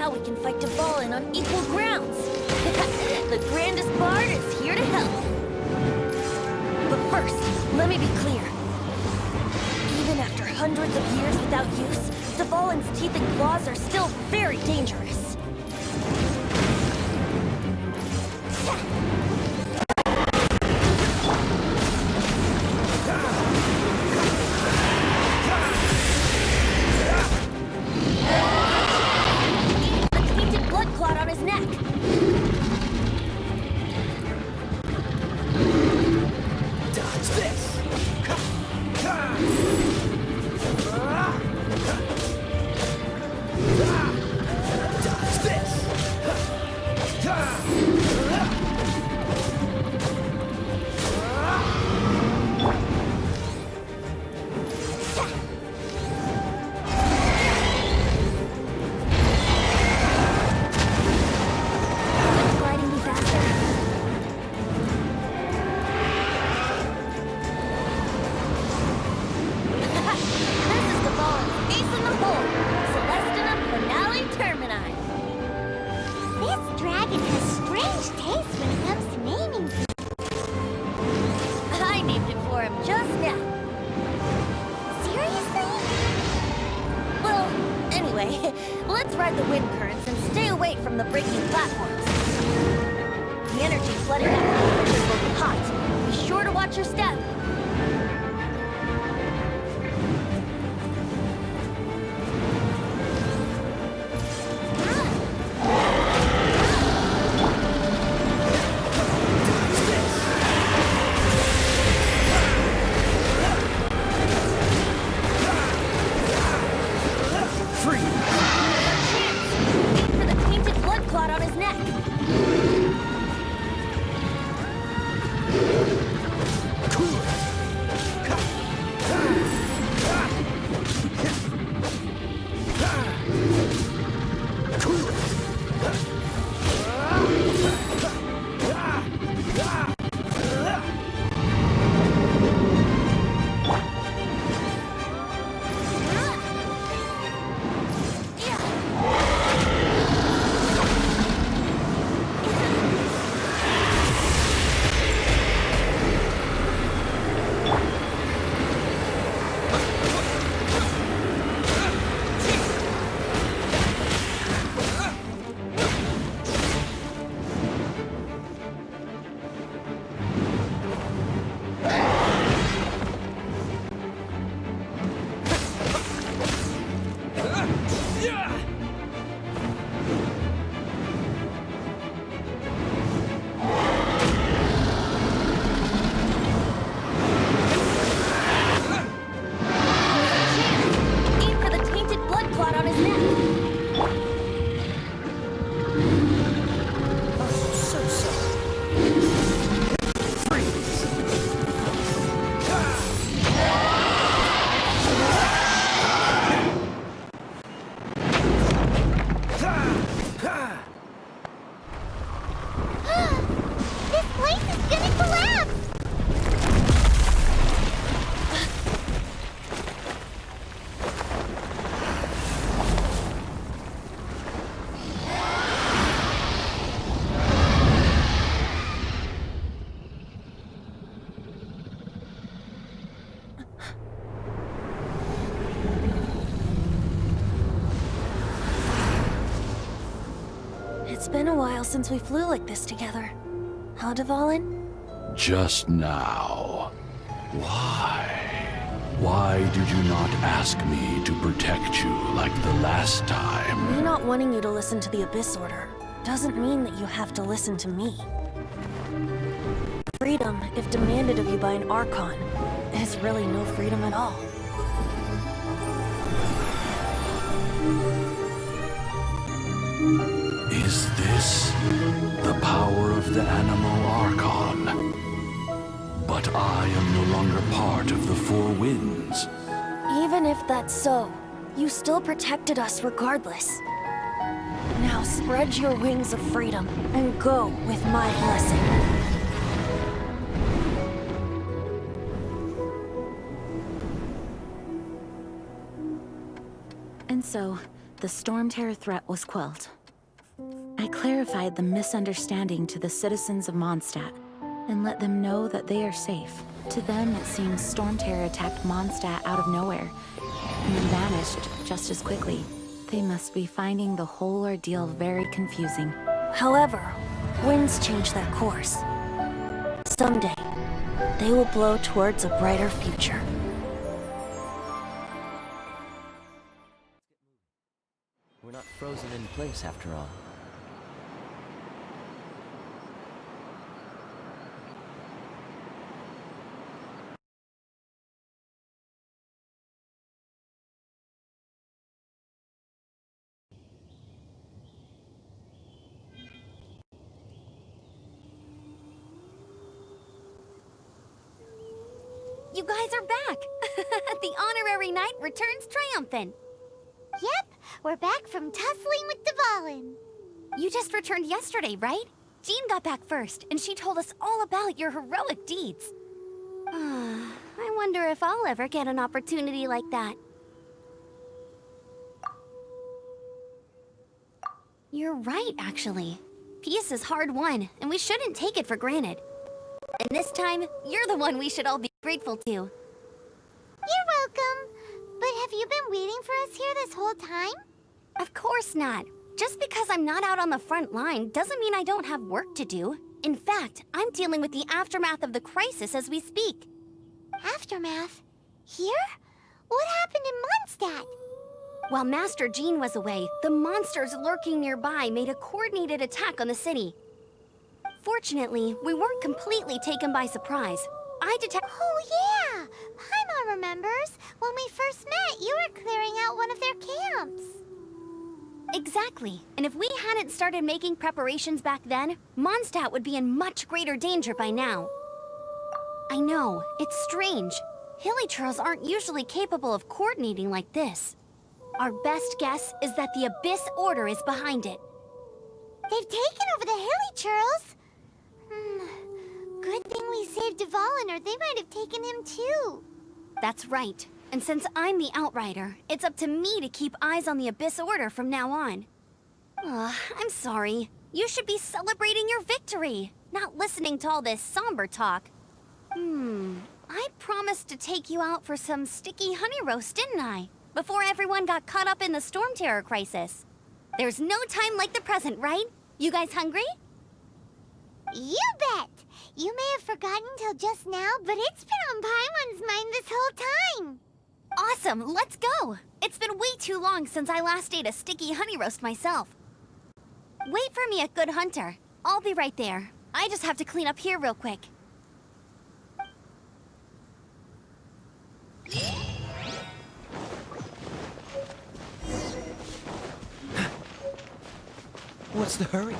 Now we can fight Dvalin on equal grounds. The grandest bard is here to help. But first, let me be clear. Even after hundreds of years without use, Dvalin's teeth and claws are still very dangerous. Let's ride the wind currents and stay away from the breaking platforms. The energy flooding out of the fishes will be hot. Be sure to watch your step. It's been a while since we flew like this together. Huh, Dvalin? Just now. Why? Why did you not ask me to protect you like the last time? Me not wanting you to listen to the Abyss Order doesn't mean that you have to listen to me. Freedom, if demanded of you by an Archon, is really no freedom at all. Is this the power of the Animal Archon? But I am no longer part of the Four Winds. Even if that's so, you still protected us regardless. Now spread your wings of freedom and go with my blessing. And so, the Storm Terror threat was quelled. I clarified the misunderstanding to the citizens of Mondstadt and let them know that they are safe. To them, it seems Storm Terror attacked Mondstadt out of nowhere and then vanished just as quickly. They must be finding the whole ordeal very confusing. However, winds change their course. Someday, they will blow towards a brighter future. We're not frozen in place after all. You guys are back! The honorary knight returns triumphant. Yep, we're back from tussling with Dvalin. You just returned yesterday, right? Jean got back first, and she told us all about your heroic deeds. I wonder if I'll ever get an opportunity like that. You're right, actually. Peace is hard won, and we shouldn't take it for granted. And this time, you're the one we should all be grateful to. You're welcome. But have you been waiting for us here this whole time? Of course not. Just because I'm not out on the front line doesn't mean I don't have work to do. In fact, I'm dealing with the aftermath of the crisis as we speak. Aftermath? Here? What happened in Mondstadt? While Master Jean was away, the monsters lurking nearby made a coordinated attack on the city. Fortunately, we weren't completely taken by surprise. Oh yeah! Paimon remembers. When we first met, you were clearing out one of their camps. Exactly. And if we hadn't started making preparations back then, Mondstadt would be in much greater danger by now. I know, it's strange. Hilichurls aren't usually capable of coordinating like this. Our best guess is that the Abyss Order is behind it. They've taken over the Hilichurls. Good thing we saved Dvalin, or they might have taken him too. That's right. And since I'm the Outrider, it's up to me to keep eyes on the Abyss Order from now on. I'm sorry. You should be celebrating your victory, not listening to all this somber talk. I promised to take you out for some sticky honey roast, didn't I? Before everyone got caught up in the Storm Terror crisis. There's no time like the present, right? You guys hungry? You bet! You may have forgotten till just now, but it's been on Paimon's mind this whole time. Awesome, let's go! It's been way too long since I last ate a sticky honey roast myself. Wait for me at Good Hunter. I'll be right there. I just have to clean up here real quick. What's the hurry?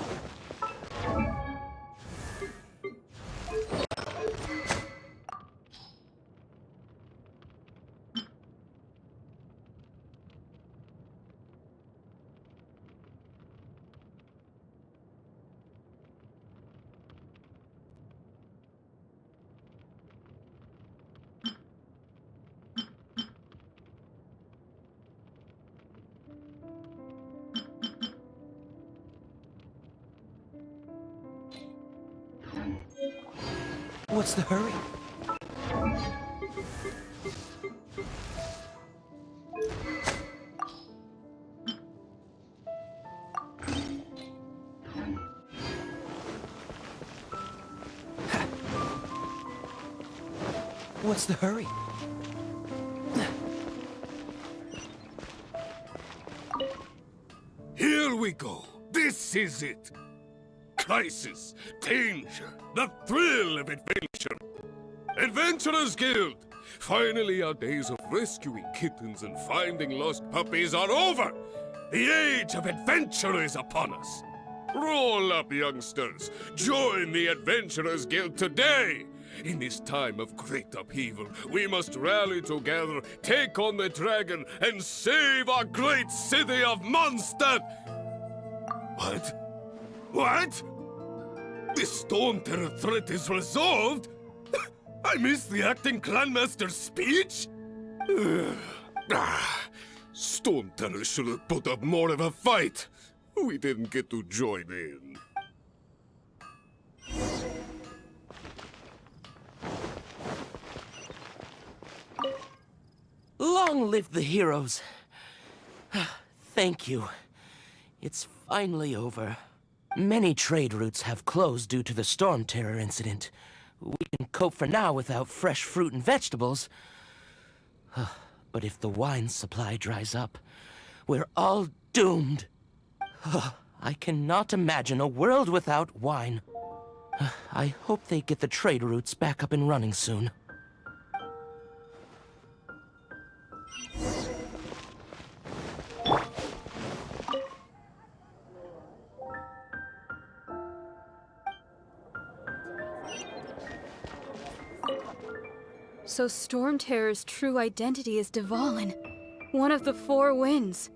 What's the hurry? What's the hurry? Here we go. This is it. Crisis, danger, the thrill of adventure. Adventurers Guild! Finally, our days of rescuing kittens and finding lost puppies are over! The age of adventure is upon us! Roll up, youngsters! Join the Adventurers Guild today! In this time of great upheaval, we must rally together, take on the dragon, and save our great city of Mondstadt! What? What? The Storm Terror threat is resolved? I missed the acting clanmaster's speech? Storm Terror should have put up more of a fight. We didn't get to join in. Long live the heroes. Thank you. It's finally over. Many trade routes have closed due to the Storm Terror incident. We can cope for now without fresh fruit and vegetables. But if the wine supply dries up, we're all doomed. I cannot imagine a world without wine. I hope they get the trade routes back up and running soon. So Storm Terror's true identity is Dvalin, one of the Four Winds.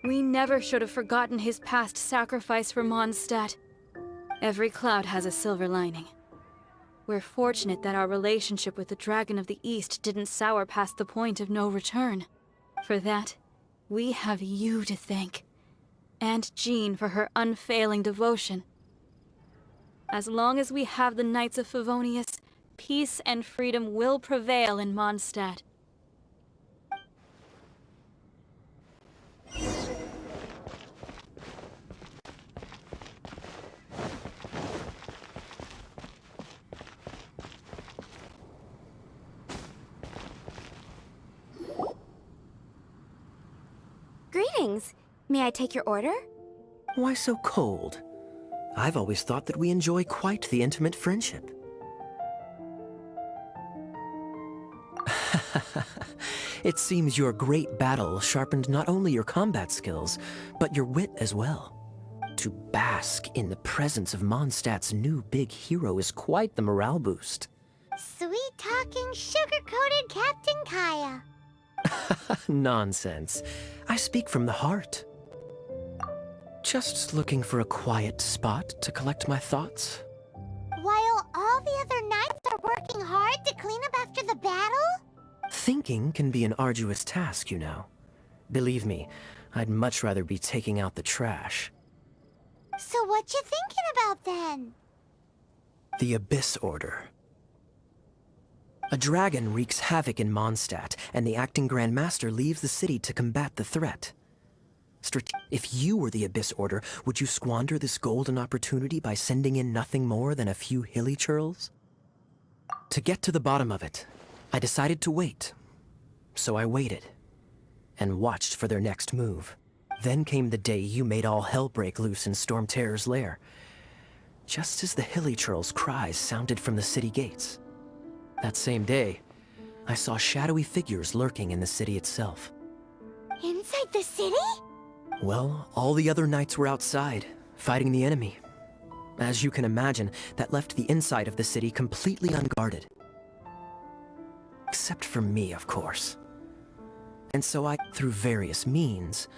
We never should have forgotten his past sacrifice for Mondstadt. Every cloud has a silver lining. We're fortunate that our relationship with the Dragon of the East didn't sour past the point of no return. For that, we have you to thank. And Jean for her unfailing devotion. As long as we have the Knights of Favonius, peace and freedom will prevail in Mondstadt. Greetings. May I take your order? Why so cold? I've always thought that we enjoy quite the intimate friendship. It seems your great battle sharpened not only your combat skills, but your wit as well. To bask in the presence of Mondstadt's new big hero is quite the morale boost. Sweet-talking, sugar-coated Captain Kaya. Nonsense. I speak from the heart. Just looking for a quiet spot to collect my thoughts. While all the other knights are working hard to clean up after the battle? Thinking can be an arduous task, you know. Believe me, I'd much rather be taking out the trash. So what you thinking about then? The Abyss Order. A dragon wreaks havoc in Mondstadt, and the acting Grand Master leaves the city to combat the threat. If you were the Abyss Order, would you squander this golden opportunity by sending in nothing more than a few hilly churls? To get to the bottom of it, I decided to wait. So I waited, and watched for their next move. Then came the day you made all hell break loose in Storm Terror's lair. Just as the hilly churls' cries sounded from the city gates. That same day, I saw shadowy figures lurking in the city itself. Inside the city? Well, all the other knights were outside, fighting the enemy. As you can imagine, that left the inside of the city completely unguarded. Except for me, of course. And so through various means,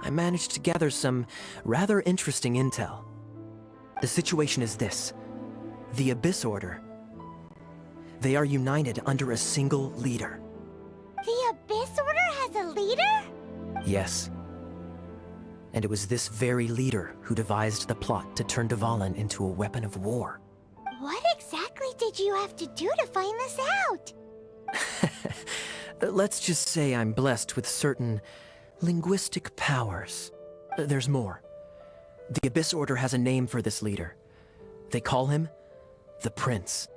I managed to gather some rather interesting intel. The situation is this. The Abyss Order. They are united under a single leader. The Abyss Order has a leader? Yes. And it was this very leader who devised the plot to turn Dvalin into a weapon of war. What exactly did you have to do to find this out? Let's just say I'm blessed with certain linguistic powers. There's more. The Abyss Order has a name for this leader. They call him the Prince.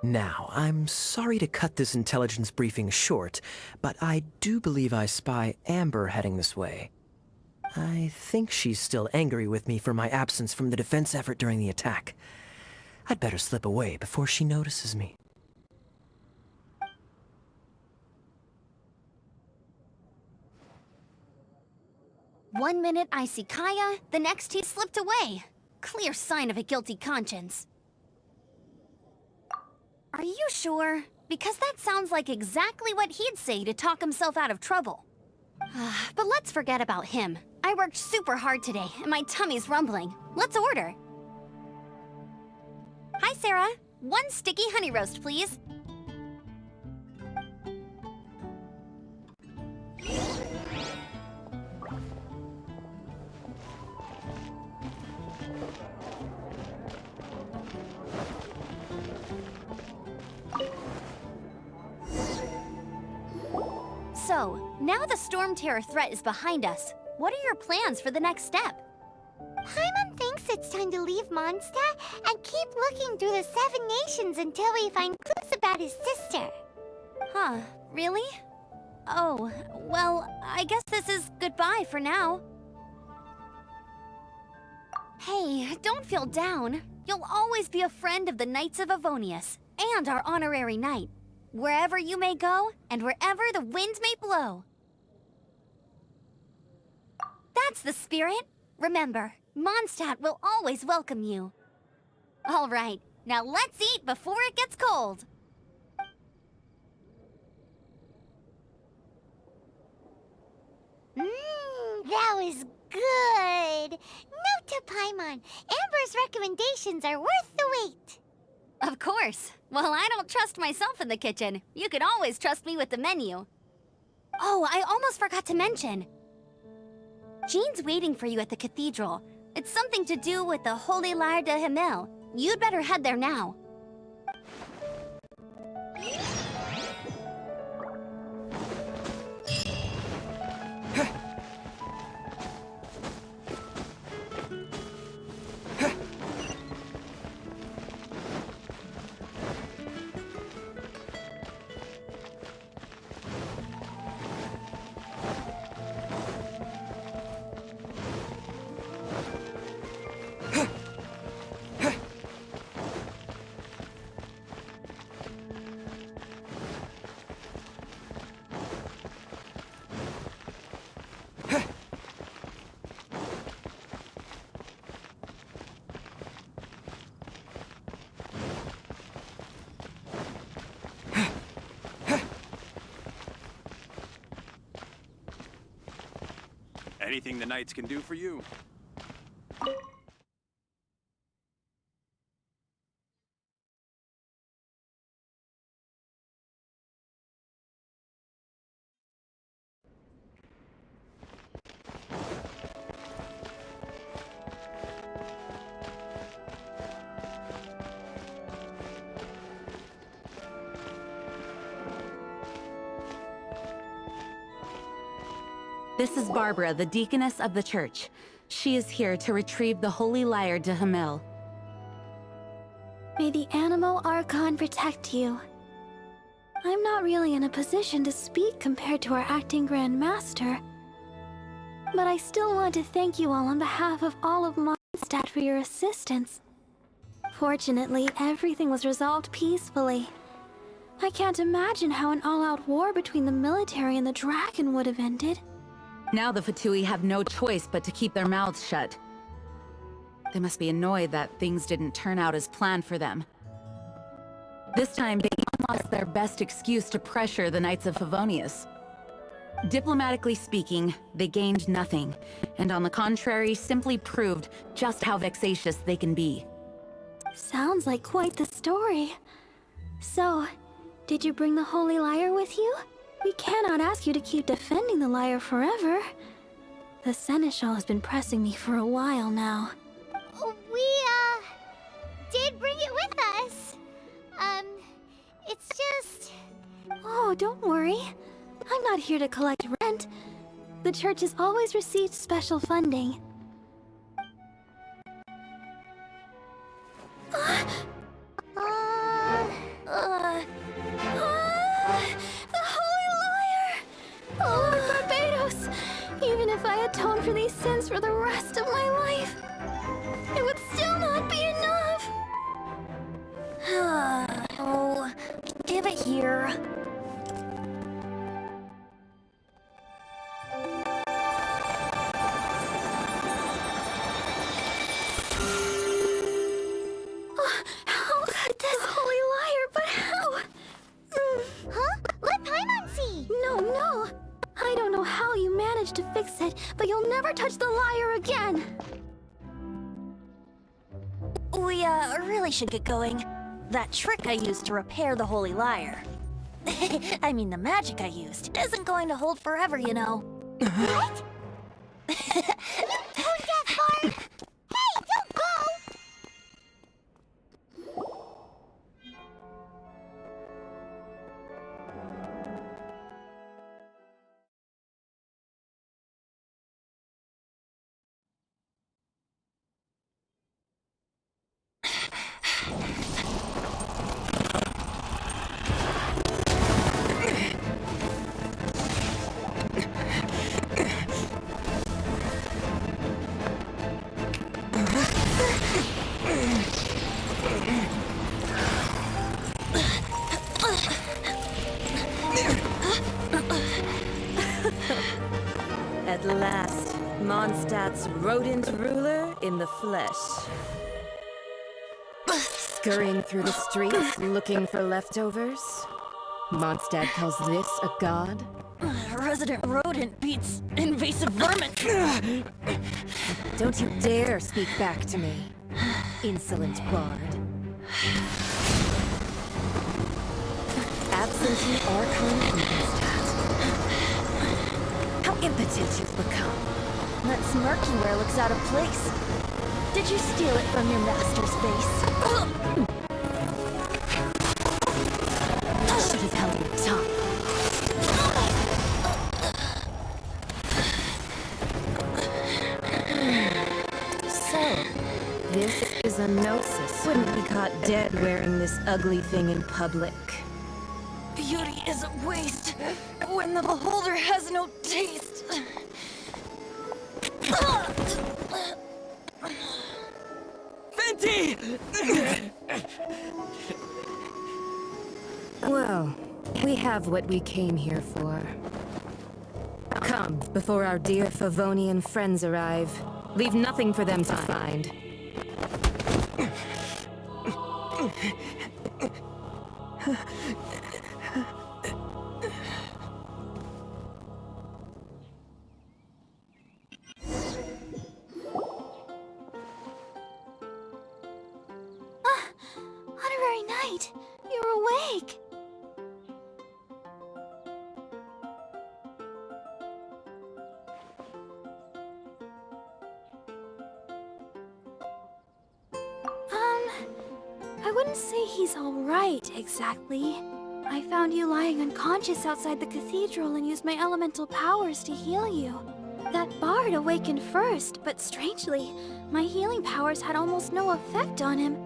Now, I'm sorry to cut this intelligence briefing short, but I do believe I spy Amber heading this way. I think she's still angry with me for my absence from the defense effort during the attack. I'd better slip away before she notices me. One minute I see Kaya, the next he slipped away. Clear sign of a guilty conscience. Are you sure? Because that sounds like exactly what he'd say to talk himself out of trouble. But let's forget about him. I worked super hard today, and my tummy's rumbling. Let's order. Hi, Sarah. One sticky honey roast, please. So, now the Storm Terror threat is behind us. What are your plans for the next step? Paimon thinks it's time to leave Mondstadt and keep looking through the 7 nations until we find clues about his sister. Huh, really? Oh, well, I guess this is goodbye for now. Hey, don't feel down. You'll always be a friend of the Knights of Avonius, and our honorary knight. Wherever you may go, and wherever the wind may blow. That's the spirit. Remember, Mondstadt will always welcome you. All right, now let's eat before it gets cold. That was good. Note to Paimon, Amber's recommendations are worth the wait. Of course. Well, I don't trust myself in the kitchen. You can always trust me with the menu. Oh, I almost forgot to mention. Jean's waiting for you at the cathedral. It's something to do with the Holy Lyre de Himmel. You'd better head there now. Anything the Knights can do for you. This is Barbara, the deaconess of the church. She is here to retrieve the Holy Lyre de Himmel. May the Animo Archon protect you. I'm not really in a position to speak compared to our acting Grand Master, but I still want to thank you all on behalf of all of Mondstadt for your assistance. Fortunately, everything was resolved peacefully. I can't imagine how an all-out war between the military and the dragon would have ended. Now the Fatui have no choice but to keep their mouths shut. They must be annoyed that things didn't turn out as planned for them. This time, they lost their best excuse to pressure the Knights of Favonius. Diplomatically speaking, they gained nothing, and on the contrary, simply proved just how vexatious they can be. Sounds like quite the story. So, did you bring the Holy Lyre with you? We cannot ask you to keep defending the lyre forever. The Seneschal has been pressing me for a while now. We, did bring it with us. It's just... Oh, don't worry. I'm not here to collect rent. The church has always received special funding. The Holy Lyre! Oh, Lord Barbados! Even if I atone for these sins for the rest of my life, it would still not be enough! Oh, give it here. How could this Holy Lyre, but how? Huh? Let Paimon see! No. I don't know how you managed to fix it, but you'll never touch the lyre again! We, really should get going. That trick I used to repair the Holy Lyre. I mean, the magic I used isn't going to hold forever, you know. What? Who's that Bard? Hey, don't go! Mondstadt's rodent ruler in the flesh. Scurrying through the streets looking for leftovers? Mondstadt calls this a god? Resident rodent beats invasive vermin. Don't you dare speak back to me, insolent bard. Absentee Archon of Mondstadt. How impotent you've become. That smirky wear looks out of place. Did you steal it from your master's face? You should have held your tongue. So, this is a gnosis. Wouldn't be caught dead wearing this ugly thing in public. Beauty is a waste when the beholder has no taste. Venti! Well, we have what we came here for. Come, before our dear Favonian friends arrive. Leave nothing for them to find. Honorary Knight, you're awake. I wouldn't say he's all right, exactly. I found you lying unconscious outside the cathedral and used my elemental powers to heal you. That bard awakened first, but strangely, my healing powers had almost no effect on him.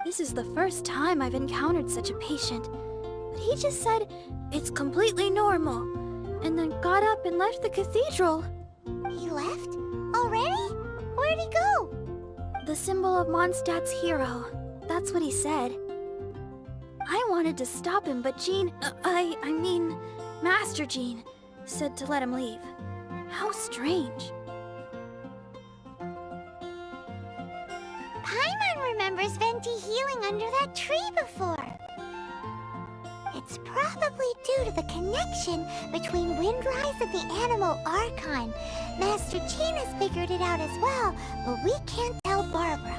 This is the first time I've encountered such a patient, but he just said it's completely normal, and then got up and left the cathedral. He left? Already? Where'd he go? The symbol of Mondstadt's hero. That's what he said. I wanted to stop him, but Jean, I mean, Master Jean, said to let him leave. How strange. Paimon remembers Venti healing under that tree before. It's probably due to the connection between Windrise and the Animal Archon. Master Jean has figured it out as well, but we can't tell Barbara.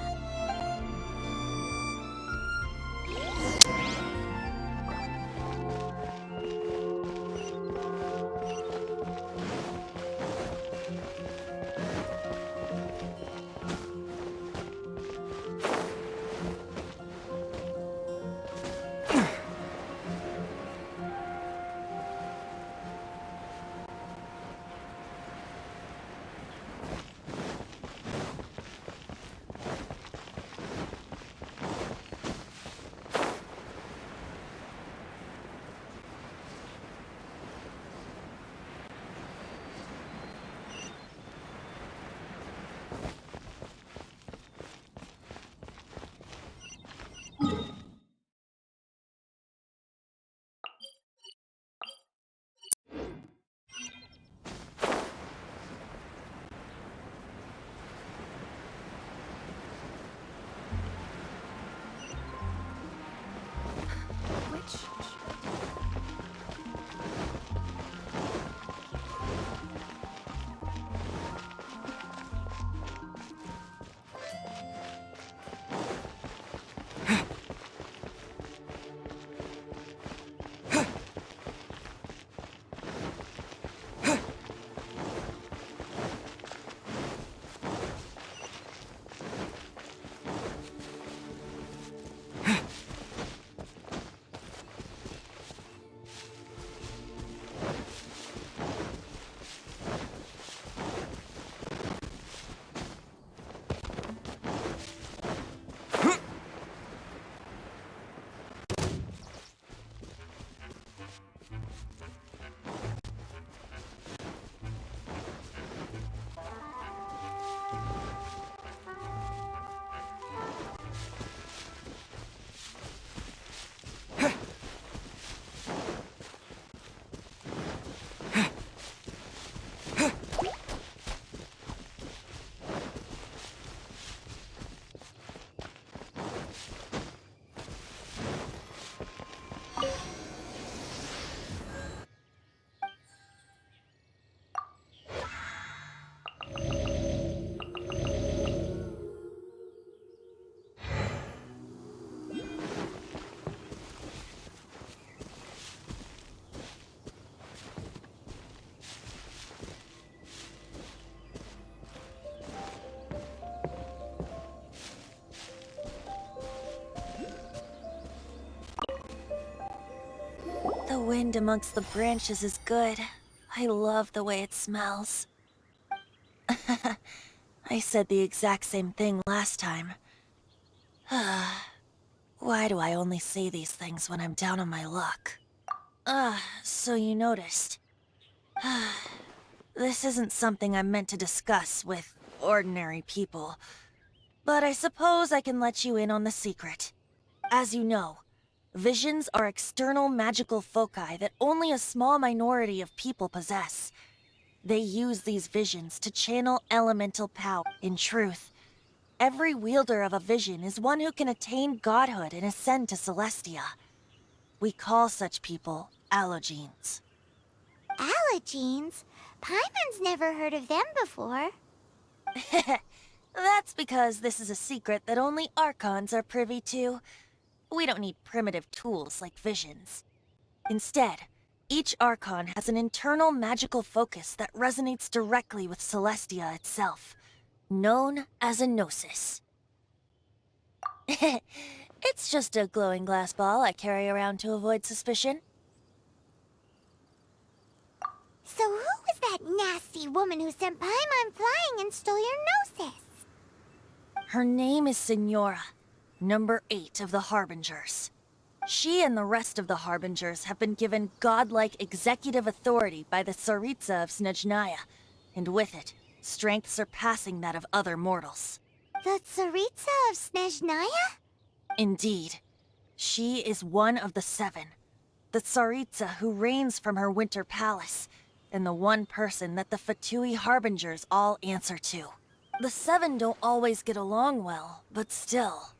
The wind amongst the branches is good. I love the way it smells. I said the exact same thing last time. Why do I only say these things when I'm down on my luck? So you noticed. This isn't something I'm meant to discuss with ordinary people. But I suppose I can let you in on the secret. As you know, visions are external magical foci that only a small minority of people possess. They use these visions to channel elemental power. In truth, every wielder of a vision is one who can attain godhood and ascend to Celestia. We call such people allogenes. Allogenes? Paimon's never heard of them before. That's because this is a secret that only Archons are privy to. We don't need primitive tools like visions. Instead, each Archon has an internal magical focus that resonates directly with Celestia itself, known as a gnosis. It's just a glowing glass ball I carry around to avoid suspicion. So who was that nasty woman who sent Paimon flying and stole your gnosis? Her name is Signora, number 8 of the Harbingers. She and the rest of the Harbingers have been given godlike executive authority by the Tsaritsa of Snezhnaya, and with it, strength surpassing that of other mortals. The Tsaritsa of Snezhnaya? Indeed. She is one of the 7, the Tsaritsa who reigns from her winter palace, and the one person that the Fatui Harbingers all answer to. The 7 don't always get along well, but still.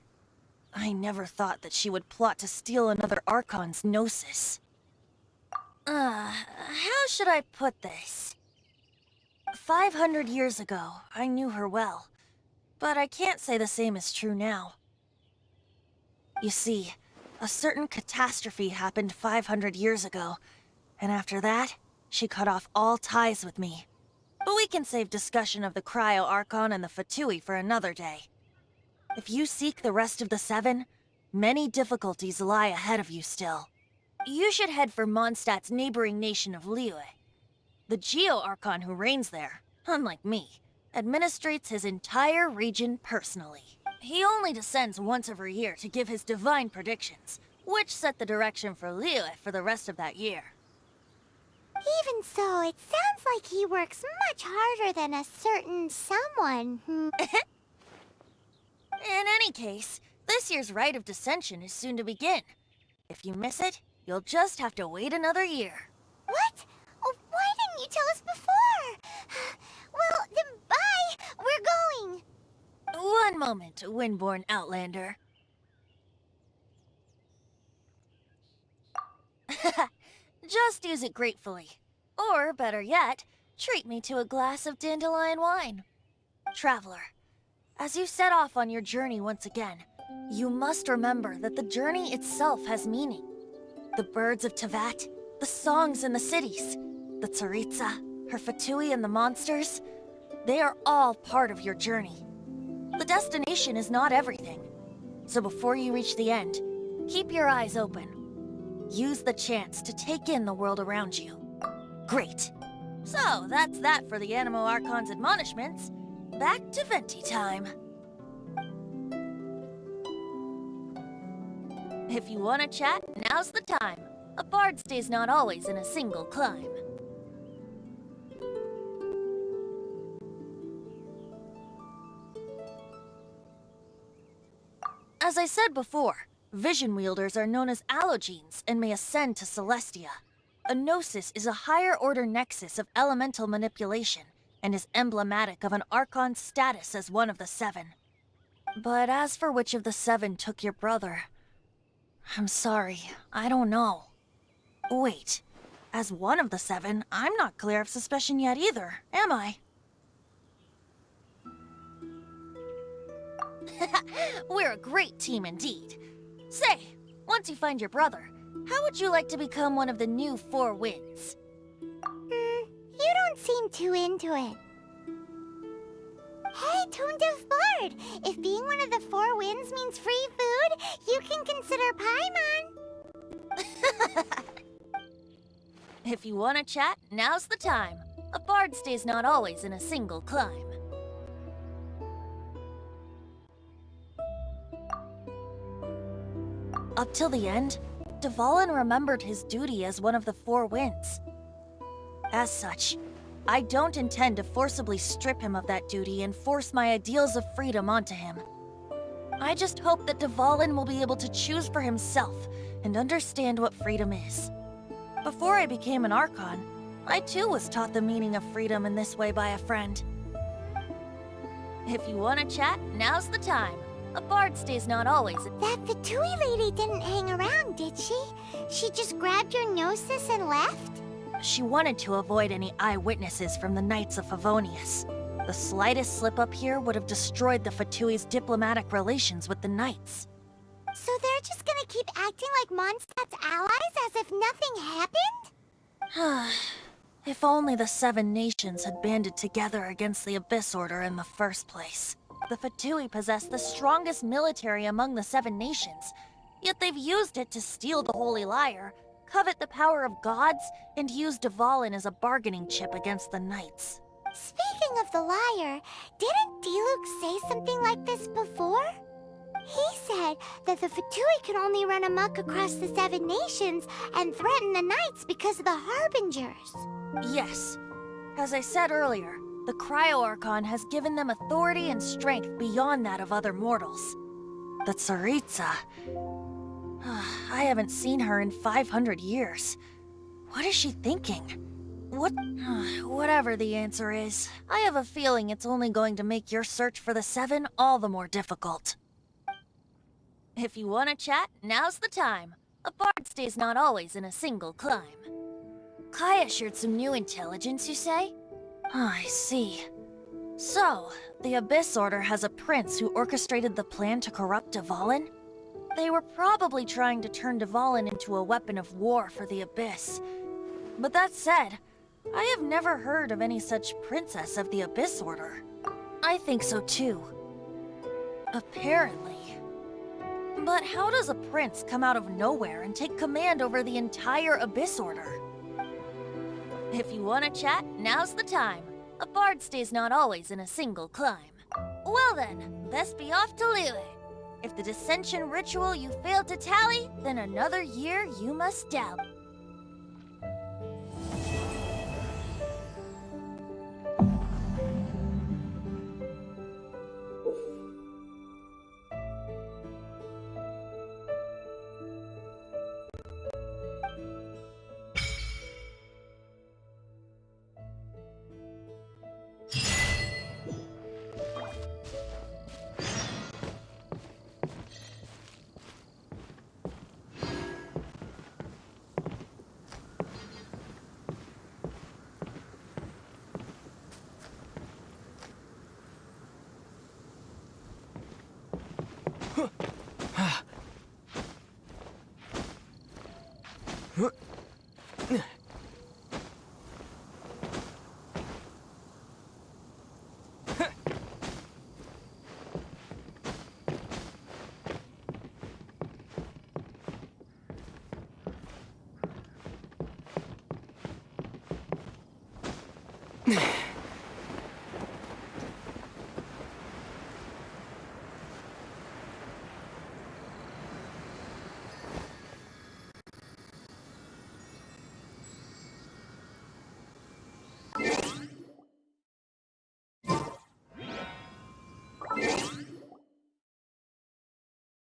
I never thought that she would plot to steal another Archon's gnosis. How should I put this? 500 years ago, I knew her well, but I can't say the same is true now. You see, a certain catastrophe happened 500 years ago, and after that, she cut off all ties with me. But we can save discussion of the Cryo Archon and the Fatui for another day. If you seek the rest of the 7, many difficulties lie ahead of you still. You should head for Mondstadt's neighboring nation of Liyue. The Geo-Archon who reigns there, unlike me, administrates his entire region personally. He only descends once every year to give his divine predictions, which set the direction for Liyue for the rest of that year. Even so, it sounds like he works much harder than a certain someone. In any case, this year's Rite of Descension is soon to begin. If you miss it, you'll just have to wait another year. What? Oh, why didn't you tell us before? Well, then bye! We're going! One moment, Windborn Outlander. Just use it gratefully. Or, better yet, treat me to a glass of dandelion wine. Traveler, as you set off on your journey once again, you must remember that the journey itself has meaning. The birds of Tevat, the songs in the cities, the Tsaritsa, her Fatui and the monsters, they are all part of your journey. The destination is not everything. So before you reach the end, keep your eyes open. Use the chance to take in the world around you. Great. So, that's that for the Animo Archon's admonishments. Back to Venti time. If you want to chat, now's the time. A bard stays not always in a single clime. As I said before, vision wielders are known as allogenes and may ascend to Celestia. A gnosis is a higher-order nexus of elemental manipulation and is emblematic of an Archon's status as one of the 7. But as for which of the 7 took your brother, I'm sorry, I don't know. Wait, as one of the 7, I'm not clear of suspicion yet either, am I? We're a great team indeed. Say, once you find your brother, how would you like to become one of the new 4 winds? You don't seem too into it. Hey, Tone Deaf Bard! If being one of the 4 winds means free food, you can consider Paimon. If you want to chat, now's the time. A bard stays not always in a single climb. Up till the end, Dvalin remembered his duty as one of the Four Winds. As such, I don't intend to forcibly strip him of that duty and force my ideals of freedom onto him. I just hope that Dvalin will be able to choose for himself and understand what freedom is. Before I became an Archon, I too was taught the meaning of freedom in this way by a friend. If you want to chat, now's the time. A bard stays not always. That Fatui lady didn't hang around, did she? She just grabbed your gnosis and left? She wanted to avoid any eyewitnesses from the Knights of Favonius. The slightest slip-up here would have destroyed the Fatui's diplomatic relations with the Knights. So they're just gonna keep acting like Mondstadt's allies as if nothing happened? If only the Seven Nations had banded together against the Abyss Order in the first place. The Fatui possess the strongest military among the Seven Nations, yet they've used it to steal the Holy Lyre, covet the power of gods, and use Dvalin as a bargaining chip against the Knights. Speaking of the lyre, didn't Diluc say something like this before? He said that the Fatui can only run amok across the Seven Nations and threaten the Knights because of the Harbingers. Yes. As I said earlier, the Cryo-Archon has given them authority and strength beyond that of other mortals. The Tsaritsa... I haven't seen her in 500 years. What is she thinking? Whatever the answer is, I have a feeling it's only going to make your search for the Seven all the more difficult. If you want to chat, now's the time. A bard stays not always in a single climb. Kaya shared some new intelligence, you say? I see. So, the Abyss Order has a prince who orchestrated the plan to corrupt Dvalin? They were probably trying to turn Dvalin into a weapon of war for the Abyss. But that said, I have never heard of any such princess of the Abyss Order. I think so too. Apparently. But how does a prince come out of nowhere and take command over the entire Abyss Order? If you want to chat, now's the time. A bard stays not always in a single climb. Well then, best be off to Liyue. If the dissension ritual you failed to tally, then another year you must doubt.